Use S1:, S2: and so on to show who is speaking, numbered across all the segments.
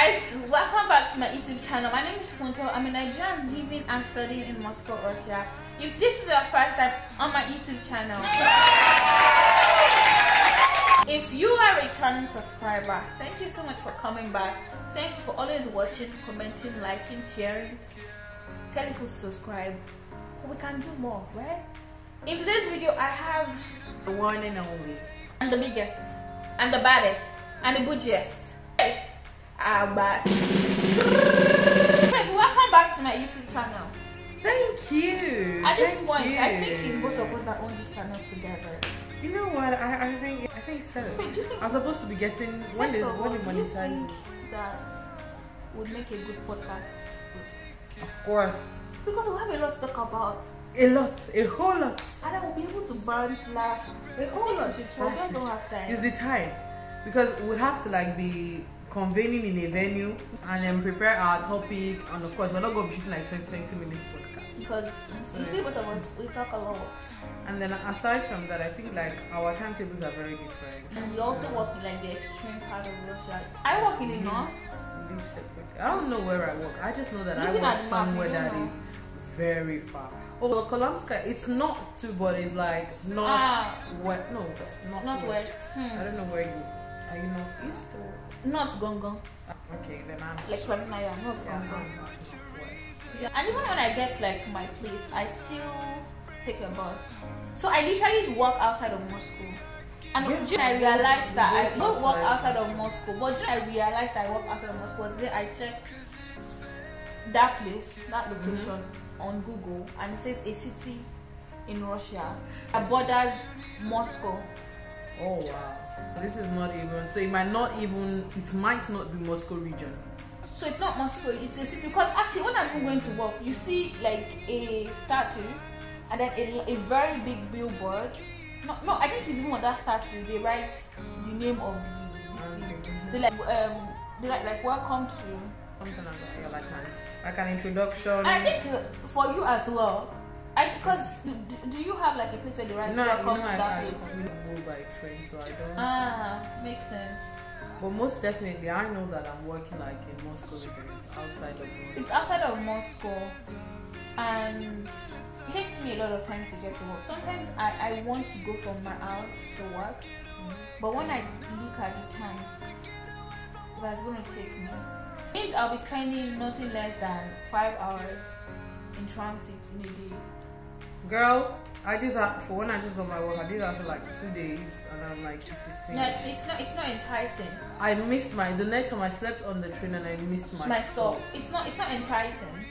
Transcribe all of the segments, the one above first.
S1: guys, welcome back to my YouTube channel. My name is Funto. I'm a Nigerian living and studying in Moscow, Russia. If this is your first time on my YouTube channel, if you are a returning subscriber, thank you so much for coming back. Thank you for always watching, commenting, liking, sharing. Tell people to subscribe. We can do more, right? In today's video, I have
S2: the one and only,
S1: and the biggest, and the baddest, and the bougiest. Abbas. Welcome back to my YouTube channel.
S2: Thank you.
S1: At this point, I think it's both of us that own this channel together.
S2: You know what? I think so. I'm supposed to be getting when the money time.
S1: That would make a good podcast.
S2: Of course.
S1: Because we have a lot to talk about.
S2: A whole lot.
S1: And I will be able to bounce, laugh.
S2: A whole lot.
S1: We just don't have time.
S2: It's the time. Because we'll have to like be convening in a venue and then prepare our topic, and of course we're not going to be shooting like 20 minutes podcast.
S1: Because you see, both of us, we talk a lot.
S2: And then aside from that, I think like our timetables are very different.
S1: And we also work in like the extreme part of Russia. I work in the north.
S2: Live separately. I don't know where I work. I just know that I work somewhere that is very far. Oh, Kolomska, it's not too, but it's like not west. No, it's not west. I don't know where you are. You northeast or
S1: not Gongon?
S2: Okay, then I'm
S1: like 29. Not Gongon.
S2: West.
S1: Yeah, and even when I get like my place, I still take a bus. So I literally walk outside of Moscow. And I realized that I don't walk outside of Moscow. But I realized I walk outside of Moscow. Was there I checked that place, that location on Google, and it says a city in Russia that borders Moscow.
S2: Oh wow. This is not even, so it might not be Moscow region.
S1: So it's not Moscow, it's a city. Because actually when I'm going to work, you see like a statue and then a very big billboard. No, I think it's even on that statue they write the name of the they like welcome to
S2: something like that, like an introduction.
S1: And I think for you as well. Because do you have like a place where they write welcome to that place?
S2: We don't go by train, so I don't.
S1: Makes sense.
S2: But most definitely, I know that I'm working like in Moscow because it's outside of Moscow.
S1: It's outside of Moscow, and it takes me a lot of time to get to work. Sometimes I want to go from my house to work, but when I look at the time, that's going to take me. It means I'll be spending nothing less than 5 hours in transit in a day.
S2: Girl, I did that for when I just got my work. I did that for like 2 days, and I'm like, it is finished.
S1: No, it's not enticing.
S2: I missed the next time I slept on the train and I missed my stop.
S1: It's not enticing,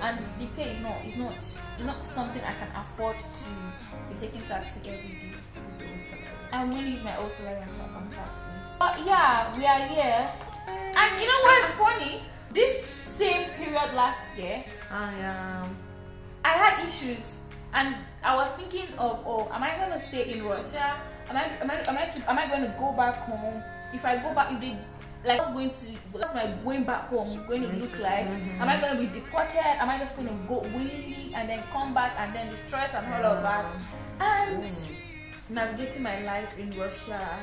S1: and the pay is not something I can afford to be taking taxi every day. I'm going to use my old salary on taxi. But yeah, we are here, and you know what is funny? This same period last year, I had issues. And I was thinking of, am I going to stay in Russia? Am I going to go back home? If I go back, what's my going back home going to look like? Am I going to be deported? Am I just going to go willingly and then come back and then the stress and all of that? And navigating my life in Russia,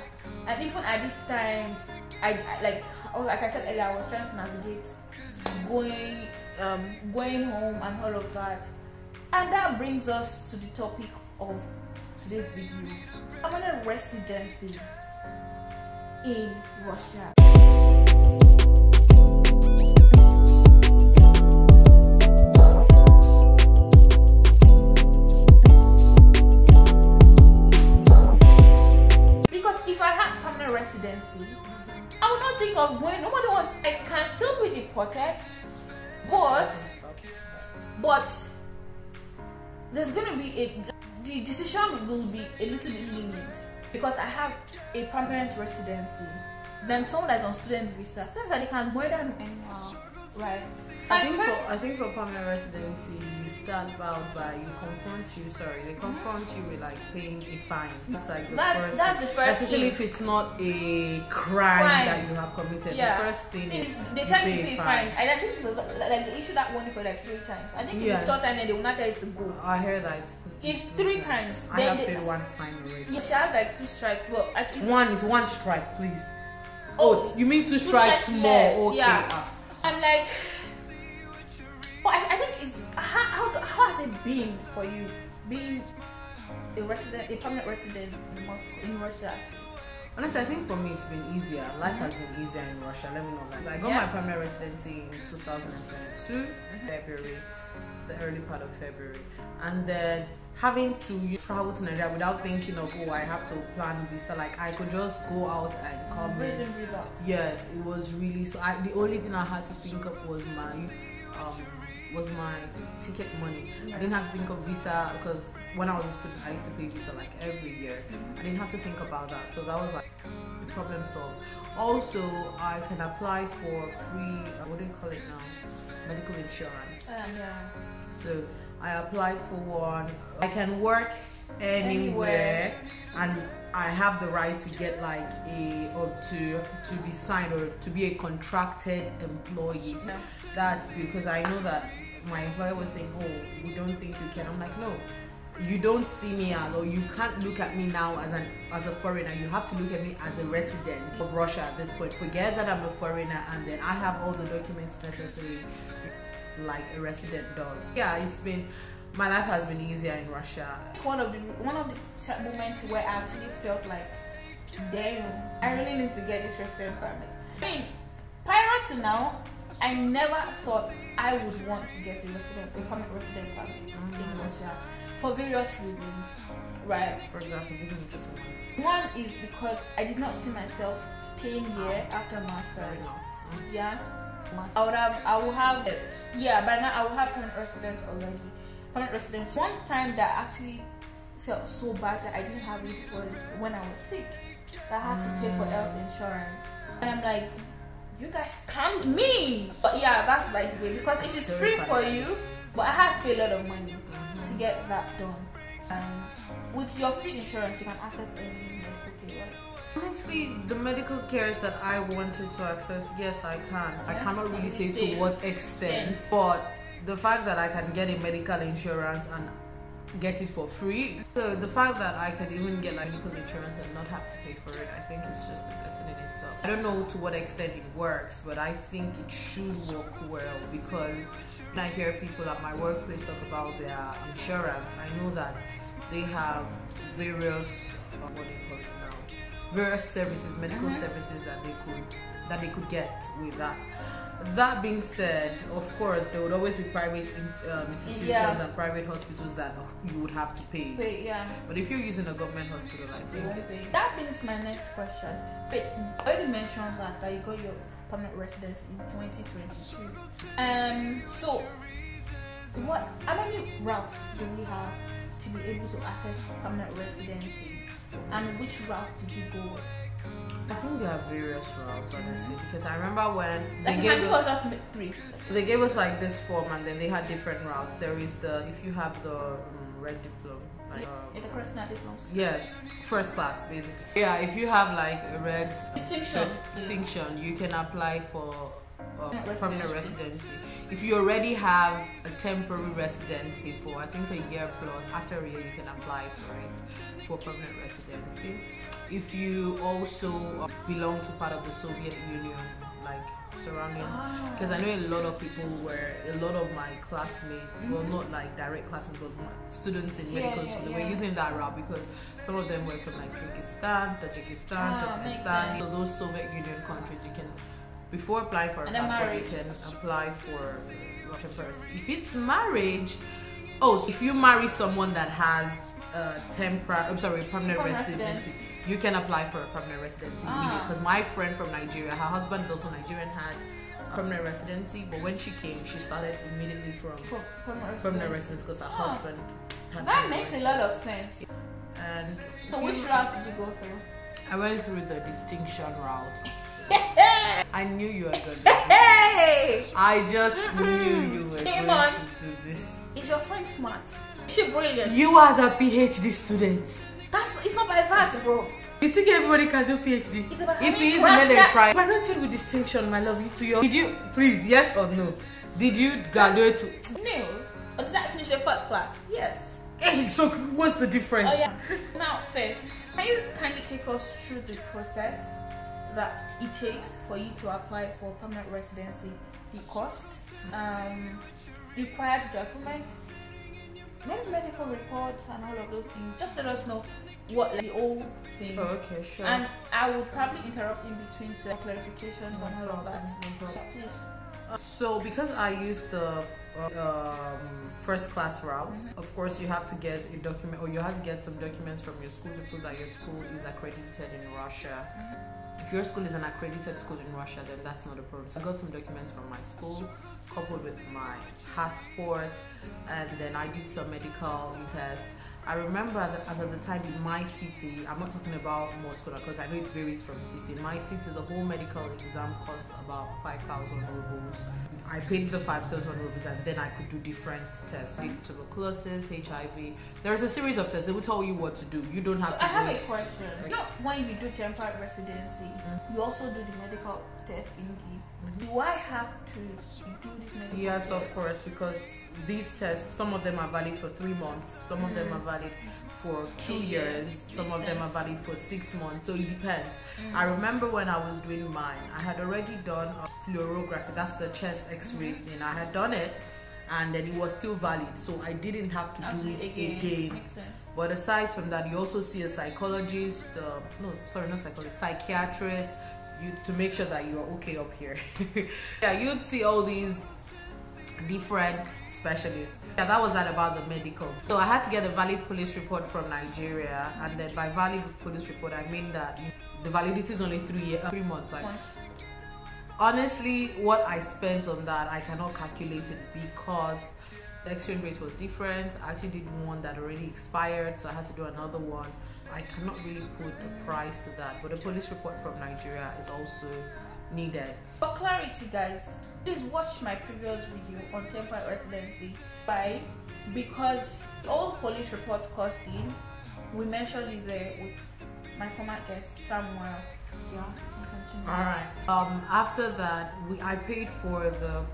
S1: and even at this time, like I said earlier, I was trying to navigate going home and all of that. And that brings us to the topic of today's video: permanent residency in Russia. Because if I had permanent residency, I would not think of going. Nobody wants. I can still be deported, but there's going to be the decision will be a little bit lenient because I have a permanent residency. Then someone that's on student visa, seems like they can go down anyhow, right?
S2: I think for permanent residency, you start out by they confront you with like paying a fine. That's like that's the first especially thing. If it's not a crime that you have committed. Yeah. The first thing is
S1: they try to pay a fine. And I think it was like they issued that one for like 3 times. I think it's the third time that they will not tell you to go.
S2: I heard that
S1: it's 3 times.
S2: I have paid 1 fine already.
S1: You should have like 2 strikes. Well,
S2: one strike, please. Oh, you mean 2 strikes more?
S1: Left.
S2: Okay.
S1: Yeah. I'm like, but I think it's how has it been for you being a permanent resident in Russia?
S2: Honestly, I think for me it's been easier. Life has been easier in Russia. Let me know that. I got my permanent residency in 2022, February, the early part of February, and then having to travel to Nigeria without thinking of I have to plan visa. Like I could just go out and come in. Yes, it was really so. The only thing I had to think of was my ticket money. I didn't have to think of visa because when I was a student, I used to pay visa like every year. I didn't have to think about that, so that was like the problem solved. Also, I can apply for free. What do you call it now? Medical insurance. So I applied for one. I can work anywhere, and I have the right to get like to be signed or to be a contracted employee. That's because I know that my employer was saying, oh, we don't think you can. I'm like, no, you don't see me as, or you can't look at me now as a foreigner. You have to look at me as a resident of Russia at this point. Forget that I'm a foreigner, and then I have all the documents necessary like a resident does. Yeah, my life has been easier in Russia.
S1: One of the moments where I actually felt like, damn, I really need to get this resident permit. I mean, prior to now, I never thought I would want to get a permanent resident permit in Russia for various reasons, right?
S2: For example, this is just
S1: one is because I did not see myself staying here after masters. Yeah, I will have by now I will have permanent residence already. Permanent residence. One time that actually felt so bad that I didn't have it was when I was sick. I had to pay for health insurance, and I'm like, you guys scammed me. But yeah, that's by the way, because it is free for you, but I had to pay a lot of money to get that done. And with your free insurance, you can access any medical care.
S2: Honestly, the medical cares that I wanted to access, yes, I can. I cannot really say to what extent, but the fact that I can get a medical insurance and get it for free. So the fact that I can even get like medical insurance and not have to pay for it, I think it's just a blessing in itself. I don't know to what extent it works, but I think it should work well, because when I hear people at my workplace talk about their insurance, I know that they have various various services, medical services that they could get with that. That being said, of course, there would always be private institutions and private hospitals that you would have to pay. But if you're using a government hospital, I think
S1: that brings my next question. But I already mentioned that you got your permanent residence in 2022. So, how many routes do we have to be able to access permanent residency? And which route did you go with?
S2: I think there are various routes, honestly, because I remember when they gave us like this form, and then they had different routes. There is if you have the red diploma,
S1: the personal diploma.
S2: Yes, first class basically. Yeah, if you have like a red distinction, you can apply for permanent residency. If you already have a temporary residency for I think a year plus, after a year you can apply for permanent residency. If you also belong to part of the Soviet Union, like surrounding, because I know a lot of my classmates, well, not like direct classmates, but students in medical school, they were using that route because some of them were from like Kyrgyzstan, Tajikistan, Turkmenistan, so those Soviet Union countries. You can, before applying for a passport, you can apply for Russian first. If it's marriage, if you marry someone that has permanent residency, you can apply for a permanent residency because my friend from Nigeria, her husband is also Nigerian, had permanent residency, but when she came, she started immediately from permanent residence because her husband had.
S1: That makes a lot of sense.
S2: And
S1: so which route did you go through?
S2: I went through the distinction route. I knew you were going to do this. I just knew you were going to do this.
S1: Is your friend smart? Is she brilliant?
S2: You are the PhD student.
S1: It's not by that, bro.
S2: You think everybody can do PhD?
S1: It's about
S2: if he is then try. Graduated with distinction, my love. Did you please, yes or no? Did you graduate?
S1: No. Or did I finish the first class? Yes.
S2: Hey, so what's the difference?
S1: Now first, can you kindly take us through the process that it takes for you to apply for permanent residency, the cost, required documents, maybe medical reports and all of those things. Just let us know what the whole thing.
S2: Oh, okay, sure.
S1: And I would probably interrupt in between to clarifications and all of that. So please.
S2: So because I use the first class route, of course you have to get a document, or you have to get some documents from your school to prove that your school is accredited in Russia. If your school is an accredited school in Russia, then that's not a problem. So I got some documents from my school coupled with my passport, and then I did some medical tests. I remember that as at the time in my city, I'm not talking about Moscow because I know it varies from city. In my city, the whole medical exam cost about 5,000 rubles. I paid the 5,000 rubles and then I could do different tests. Tuberculosis, HIV. There's a series of tests. They will tell you what to do. You don't have to.
S1: I have a question. You know, when you do temporary residency, you also do the medical test in the. Do I have to do this medical
S2: Yes,
S1: test?
S2: of course, because these tests, some of them are valid for 3 months, some of them are valid for 2 years, some of them are valid for 6 months, so it depends. I remember when I was doing mine, I had already done a fluorography, that's the chest x-ray thing. I had done it and then it was still valid, so I didn't have to do it again.
S1: Makes sense.
S2: But aside from that, you also see a psychologist, psychiatrist, to make sure that you're okay up here. Yeah, you'd see all these different specialists. Yeah, that was that about the medical. So I had to get a valid police report from Nigeria, and then by valid police report I mean that the validity is only 3 months. Honestly, what I spent on that, I cannot calculate it because the exchange rate was different. I actually did one that already expired, so I had to do another one. I cannot really put a price to that, but a police report from Nigeria is also needed.
S1: For clarity, guys, please watch my previous video on temporary residency. Because all police reports costing, we mentioned it there with my former guest Samuel. Yeah, continue.
S2: All right. After that, I paid for the.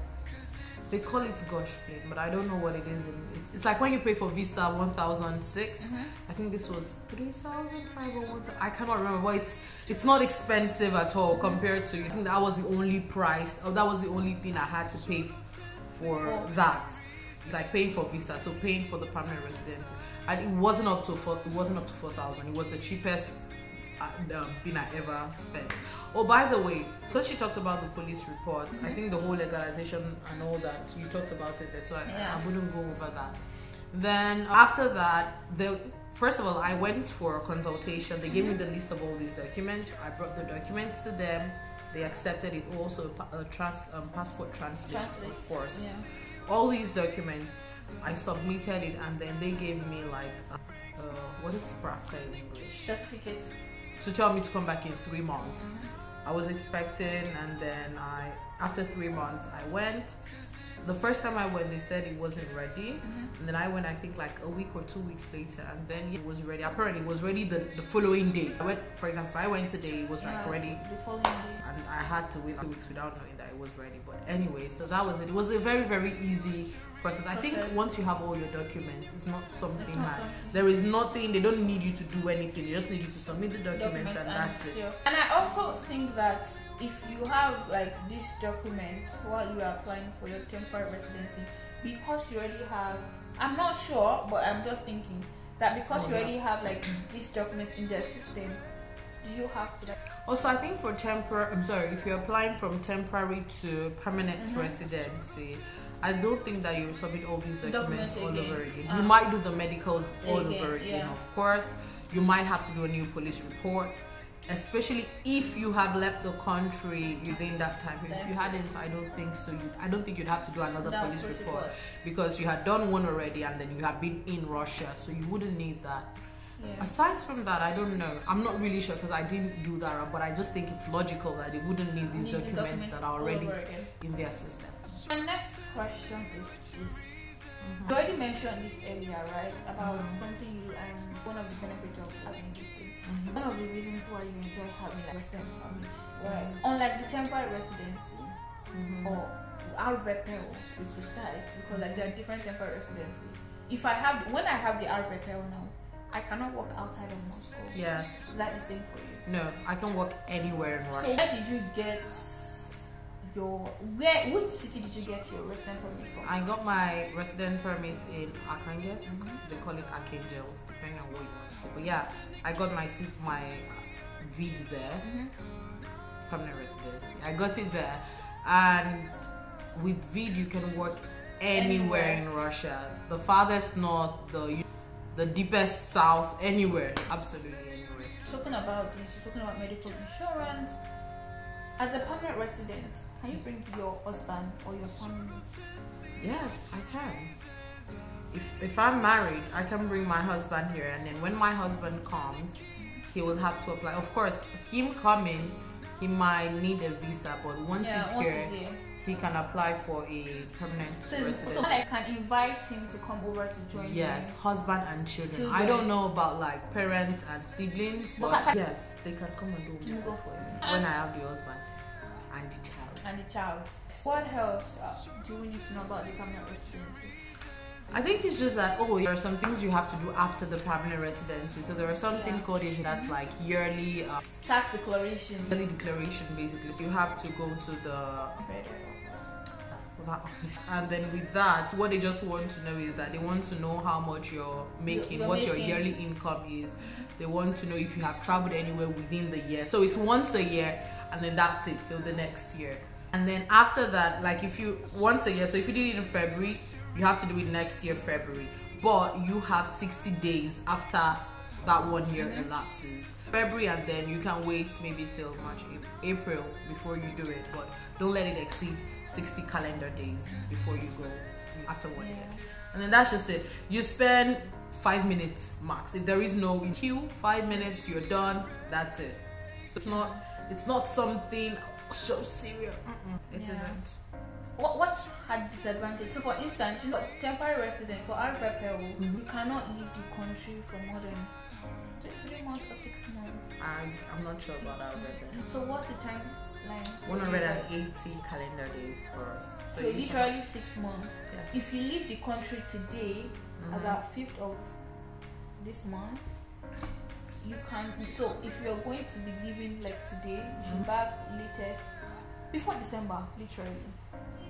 S2: They call it Gosh Pay, but I don't know what it is. It's like when you pay for Visa 1,006. I think this was 3,500 or 1,000. I cannot remember. But it's not expensive at all compared to. I think that was the only price. Or that was the only thing I had to pay for that. It's like paying for Visa, so paying for the permanent residency. And it wasn't up to 4,000. It was the cheapest thing I ever spent. Oh, by the way, because she talked about the police reports, I think the whole legalization and all that, you talked about it there, so I wouldn't go over that. Then after that, first of all, I went for a consultation. They gave me the list of all these documents. I brought the documents to them. They accepted it. Also, passport translate, of course. Yeah. All these documents, I submitted it, and then they gave me like, what is Spraka in English?
S1: Certificate.
S2: To tell me to come back in 3 months. I was expecting, and then after 3 months I went. The first time I went, they said it wasn't ready, and then I went, I think like a week or 2 weeks later, and then it was ready. Apparently it was ready the following day. I went, for example, if I went today, it was like ready
S1: the following day,
S2: and I had to wait 2 weeks without knowing that it was ready. But anyway, so that was it. It was a very, very easy process. I think once you have all your documents, it's not something hard. There is nothing, they don't need you to do anything, they just need you to submit the documents and that's it.
S1: And I also think that if you have like this document while you are applying for your temporary residency, because you already have, I'm not sure, but I'm just thinking that because you already have like these documents in the system, do you have to?
S2: Also, I think for if you're applying from temporary to permanent residency, I don't think that you submit all these documents all over again. You might do the medicals all over again, of course. You might have to do a new police report, especially if you have left the country within that time. If you hadn't, I don't think so. I don't think you'd have to do another police report because you had done one already and then you have been in Russia, so you wouldn't need that. Yeah. Aside from that, I don't know. I'm not really sure because I didn't do that, but I just think it's logical that they wouldn't need these documents that are already in their system.
S1: My next question is this. You already mentioned this earlier, right? About something you one of the benefits of having this thing. One of the reasons why you enjoy having like resident permit. Right. Unlike the temporary residency or RVPL to be precise, because like there are different temporary residency. When I have the RVPL now, I cannot work outside of Moscow.
S2: Yes.
S1: Is that the same for you?
S2: No, I can work anywhere in Russia.
S1: So where did you get which city did you get your resident permit from?
S2: I got my resident permit in Archangel. They call it Archangel, depending on what you want. But yeah, I got my vid there. Permanent residency. I got it there, and with vid you can work anywhere in Russia. The farthest north, the deepest south, anywhere, absolutely anywhere.
S1: Talking about this, talking about medical insurance. As a permanent resident, can you bring your husband or your family?
S2: Yes, I can. If I'm married, I can bring my husband here, and then when my husband comes, he will have to apply. Of course, him coming, he might need a visa, but once he's here, he can apply for a permanent residence.
S1: So I can invite him to come over to join.
S2: Yes, husband and children. I don't know about like parents and siblings, but yes, they can come and do
S1: go for it.
S2: When I have the husband and the child.
S1: What else do we need to know about the permanent residency?
S2: I think it's just that there are some things you have to do after the permanent residency. So there are something called that's like yearly
S1: tax declaration.
S2: Yearly declaration, basically. So you have to go to the office, and then with that, what they just want to know is that they want to know how much you're making, what your yearly income is. They want to know if you have traveled anywhere within the year. So it's once a year, and then that's it till the next year. And then after that, like if you once a year, so if you did it in February, you have to do it next year February. But you have 60 days after that 1 year elapses. February, and then you can wait maybe till March, April before you do it. But don't let it exceed 60 calendar days before you go after 1 year. And then that's just it. You spend 5 minutes max. If there is no queue, 5 minutes, you're done. That's it. So it's not something so serious. It isn't.
S1: What's had disadvantage? So for instance, temporary resident for RPPL, you cannot leave the country for more than 3 months or 6 months.
S2: I'm not sure about RPPL.
S1: So what's the timeline?
S2: 180 calendar days for us.
S1: So literally 6 months.
S2: Yes.
S1: If you leave the country today, as at 5th of this month, you can. So if you're going to be leaving like today, you should back latest before December, literally.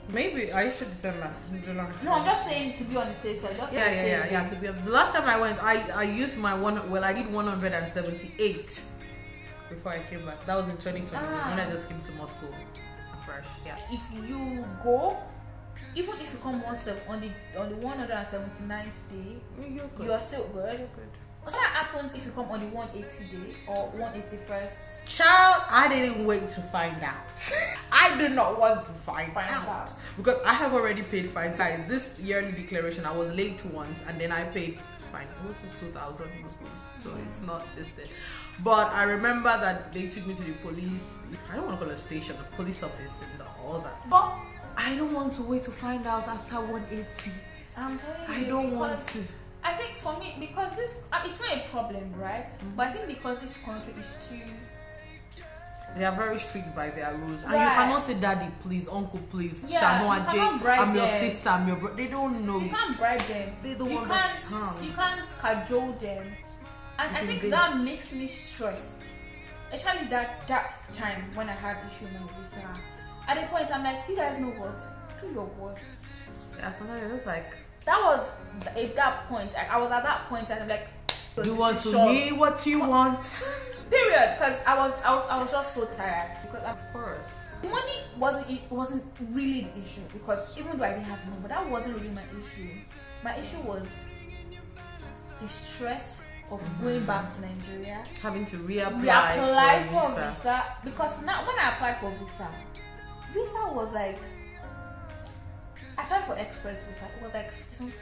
S2: Maybe I should December. July.
S1: No, I'm just saying to be on the safe side.
S2: Yeah. To be the last time I went, I used my I did 178 before I came back. That was in 2020 when I just came to Moscow fresh. Yeah.
S1: If you go, even if you come on the 179th day, you are still good. You're good. So what happens if you come on the 180 day or 181st?
S2: Child, I didn't wait to find out. I do not want to find out because I have already paid fine. Guys, this yearly declaration, I was late once and then I paid fine. It was just 2,000 rupees, so it's not this thing. But I remember that they took me to the police. I don't want to call it a station, the police office and all that. But I don't want to wait to find out after 180.
S1: I'm telling you,
S2: I don't want to.
S1: I think for me, because this, it's not a problem, right? But I think because this country is too.
S2: They are very strict by their rules, and you cannot say daddy please, uncle please, I'm your sister, I'm your brother. They don't know.
S1: You can't bribe them.
S2: They don't understand.
S1: You can't cajole them, and I think that makes me stressed. Especially that time when I had issue with my visa. At a point, I'm like, you guys know what? Do your worst.
S2: Yeah, sometimes it's just like
S1: that was at that point. I was at that point, and I'm like,
S2: do unto me what you want.
S1: Period, because I was just so tired. Because of course, money wasn't really the issue. Because even though I didn't have money, but that wasn't really my issue. My issue was the stress of going back to Nigeria,
S2: having to reapply for a visa.
S1: Because now when I applied for visa was like, I applied for express visa. It was like 50,000.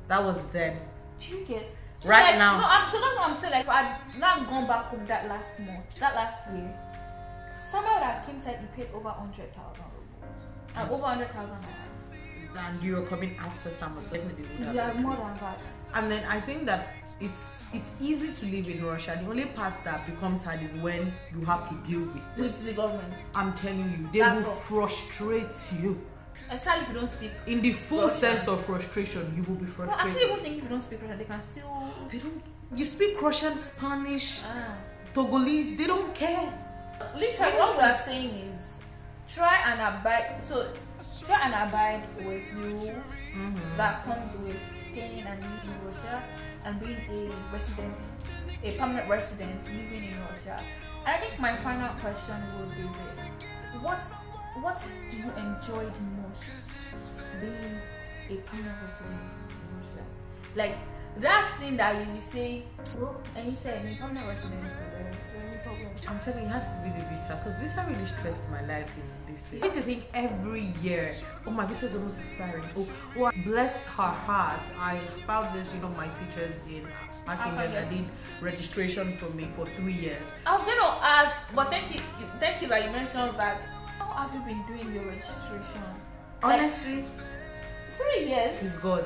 S2: That was then.
S1: Do you get? So
S2: right now.
S1: No, that's what I'm saying. Like, if I'd not gone back home that last year, somebody that came to paid over 100,000 rubles. And over 100,000 naira.
S2: And you were coming after summer, so definitely would have.
S1: Yeah, more than that.
S2: And then I think that it's easy to live in Russia. The only part that becomes hard is when you have to deal with
S1: the government.
S2: I'm telling you, they will frustrate you.
S1: Especially if you don't speak.
S2: In the full sense of frustration, you will be frustrated.
S1: No, actually, even think if you don't speak Russian, they can still.
S2: They don't. You speak Russian, Spanish, Togolese. They don't care.
S1: Literally, what we are saying is try and abide. So try and abide with rules that comes with staying and living in Russia and being a resident, a permanent resident living in Russia. And I think my final question would be this: what do you enjoy the most being a permanent resident in Russia? Like that thing that you say, well, and you say I'm a permanent resident, so there's any problem.
S2: I'm telling you, it has to be the visa, because visa really stressed my life in this place. I need to think every year, oh, my visa is almost expiring. Oh, bless her heart, I found this, my teachers in back in Ghana did registration for me for 3 years.
S1: I was gonna ask, but thank you that you mentioned that. How have you been doing your registration?
S2: Honestly,
S1: like, 3 years.
S2: It's good.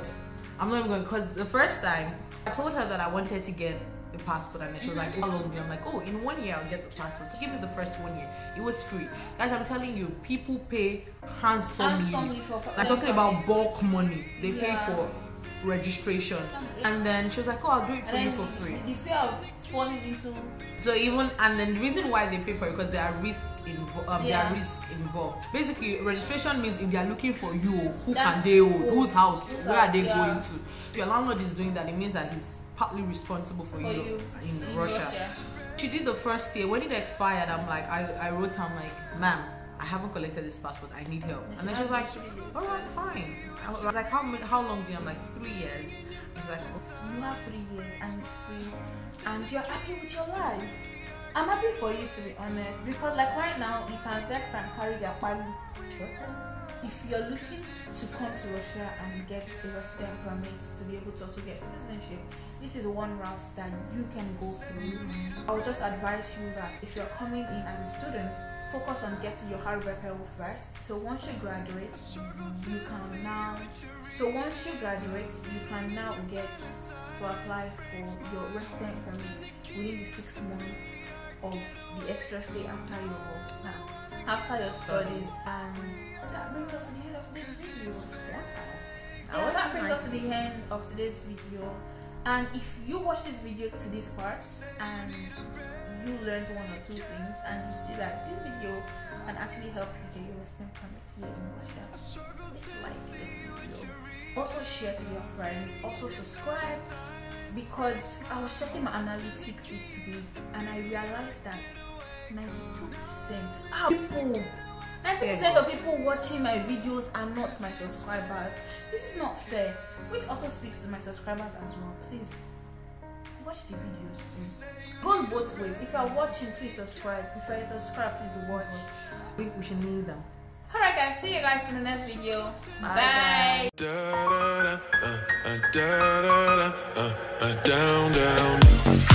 S2: I'm not even going, because the first time I told her that I wanted to get a passport, and she was like, how long? I'm like, oh, in 1 year I'll get the passport. So give me the first 1 year. It was free. Guys, I'm telling you, people pay handsomely for I'm talking about bulk money. They pay for registration. And then she was like, oh, I'll do it for you for free.
S1: The fear of falling into.
S2: So and then the reason why they pay for it, because there are risks involved. Basically, registration means if they are looking for you, who can they hold? Whose house? Where are they going to? If your landlord is doing that, it means that he's partly responsible for you in Russia. She did the first year. When it expired, I'm like, I wrote her, I'm like, ma'am, I haven't collected this passport, I need help. And then she was like, alright, fine. I was like, how long do you? I'm like, 3 years. I was like, oh.
S1: You have 3 years and it's free and you're happy with your life. I'm happy for you, to be honest, because like right now you can vex and carry their pali. If you're looking to come to Russia and get a resident permit to be able to also get citizenship, this is one route that you can go through. I would just advise you that if you're coming in as a student, focus on getting your hard repair first. So once you graduate, you can now get to apply for your resident permit within the 6 months of the extra stay after your studies. And that brings us to the end of today's video. That brings us to the end of today's video. And if you watch this video to this part and you learned 1 or 2 things and you see that this video can actually help you get your resident permit here in Russia, please like this video. Also share to your friends. Also subscribe, because I was checking my analytics this week and I realized that 92% of people watching my videos are not my subscribers. This is not fair, which also speaks to my subscribers as well. Please watch the videos too. It goes both ways. If you are watching, please subscribe. If you are subscribed, please watch.
S2: We should need them.
S1: Alright guys, see you guys in the next video. Bye.
S2: Bye.